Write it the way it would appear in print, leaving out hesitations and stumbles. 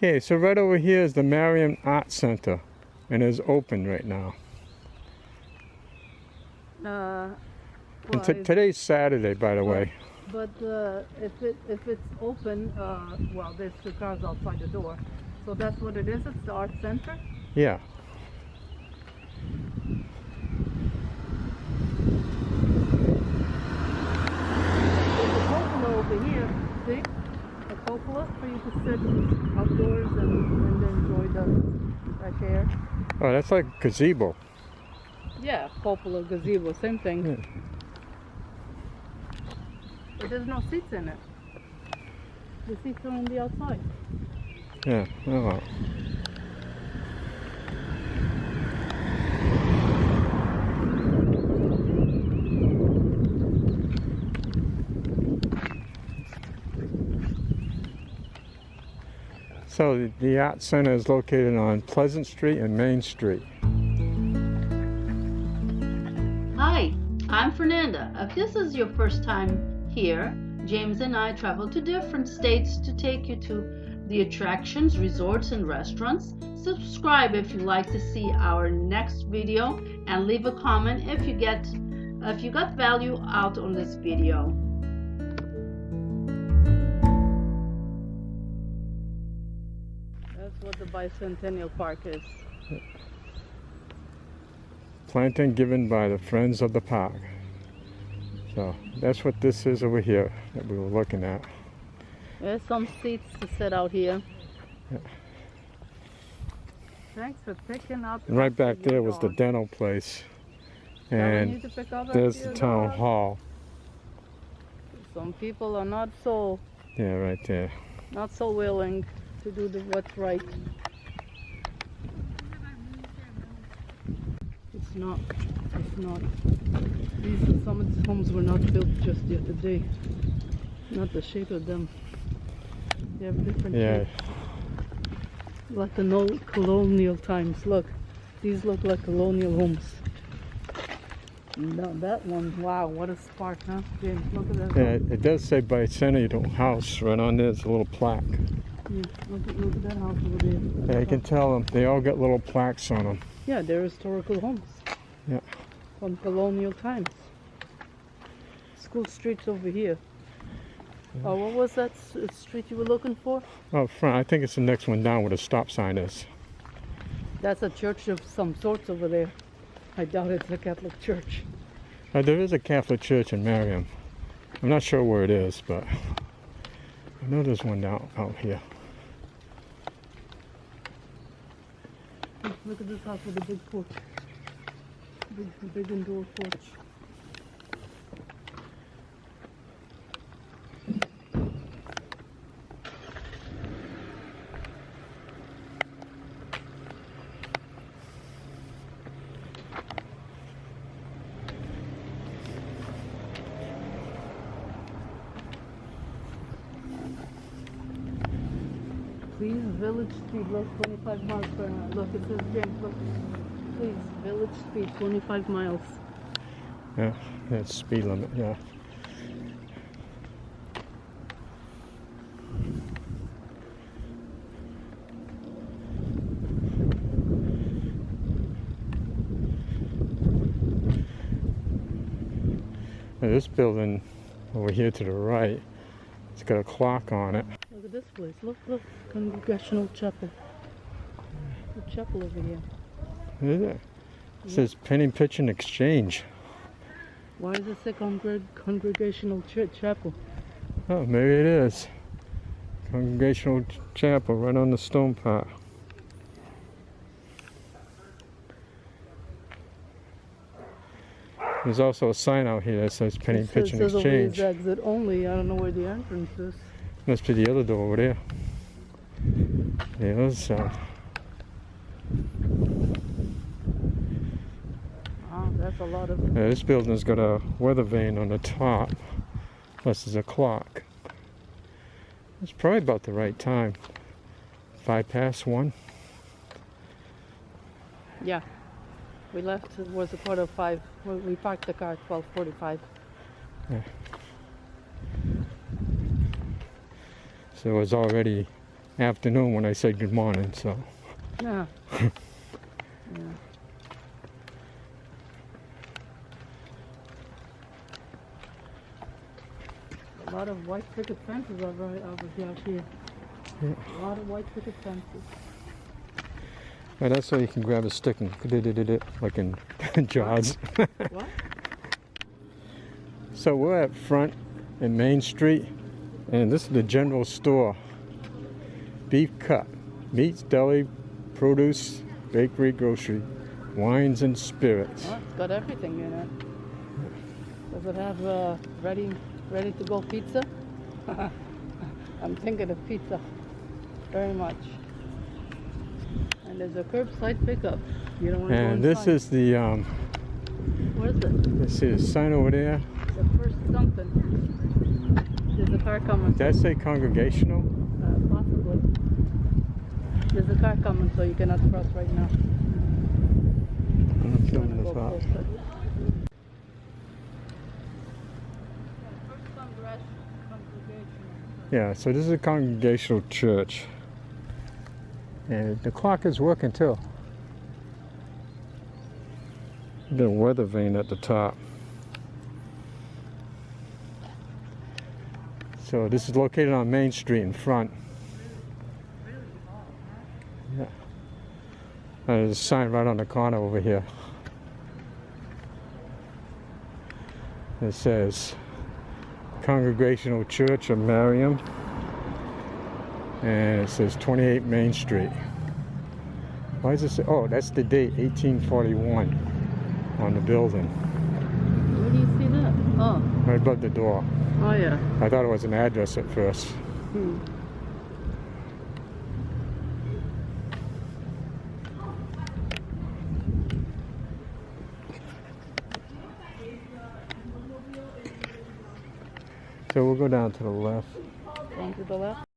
Okay, so right over here is the Marion Art Center, and it's open right now. And today's Saturday, by the way. But if it's open, well, there's two cars outside the door, so that's what it is. It's the art center. Yeah. There's a cupola over here. See, a cupola for you to sit outdoors and enjoy the fresh air. Oh, that's like a gazebo. Yeah, cupola, gazebo, same thing. Yeah. But there's no seats in it. The seats are on the outside. Yeah. Oh. So the Art Center is located on Pleasant Street and Main Street. Hi, I'm Fernanda. If this is your first time here, James and I travel to different states to take you to the attractions, resorts, and restaurants. Subscribe if you'd like to see our next video, and leave a comment if you got value out on this video. That's what the Bicentennial Park is. Planting given by the Friends of the Park. So that's what this is over here that we were looking at. There's some seats to sit out here. Yeah. Thanks for picking up. And right back there was the dental place. And there's the town hall. Some people are not so right there. not so willing to do what's right. It's not. Some of these homes were not built just the other day. Not the shape of them. They have different shapes. Like the old colonial times. Look, these look like colonial homes. No, that one, wow, what a spark, huh? James, look at that. Yeah, it does say Bicentennial House right on there. It's a little plaque. Yeah, look at that house over there. Yeah, you can tell them. They all got little plaques on them. Yeah, they're historical homes. Yeah. From colonial times. School Street's over here. Oh, what was that street you were looking for? Oh, front. I think it's the next one down where the stop sign is. That's a church of some sorts over there. I doubt it's a Catholic church. There is a Catholic church in Marion. I'm not sure where it is, but I know there's one down out here. Look at this house with a big porch. Big indoor porch. Please, village speed, look, 25 miles per hour. Look, it says James, look. Please, village speed, 25 miles. Yeah, that's speed limit, yeah. Now this building over here to the right, it's got a clock on it. Look at this place. Look, Congregational Chapel. The chapel over here. Is it? It says Penny Pitch and Exchange. Why does it say Congregational Chapel? Oh, maybe it is. Congregational Chapel right on the stone part. There's also a sign out here that says Penny Pitch and Exchange. It says exit only. I don't know where the entrance is. Must be the other door over there. The other side. Oh, that's a lot of... Yeah, this building's got a weather vane on the top. Plus there's a clock. It's probably about the right time. 1:05. Yeah. We left, it was a 5:15. We parked the car at 12:45. Yeah. So it was already afternoon when I said good morning, so. Yeah. Yeah. A lot of white picket fences over here. Yeah. A lot of white picket fences. And that's how you can grab a stick and like in Jaws. What? So we're at Front and Main Street, and this is the general store. Beef cut, meats, deli, produce, bakery, grocery, wines and spirits. Well, it's got everything in it. Does it have ready to go pizza? I'm thinking of pizza very much. And there's a curbside pickup. You don't want to go And this inside. is the What is it? let's see the sign over there. The first something. There's a car coming. Did that say Congregational? Possibly. There's a car coming, so you cannot cross right now. I'm filming Go this up. closer. Yeah, so this is a Congregational Church. And the clock is working too. The weather vane at the top. So this is located on Main Street in front. Yeah. And there's a sign right on the corner over here. It says Congregational Church of Marion. And it says 28 Main Street. Why does it say? Oh, that's the date, 1841, on the building, Where do you see that? Oh. right above the door. Oh yeah. I thought it was an address at first. So we'll go down to the left. Going to the left.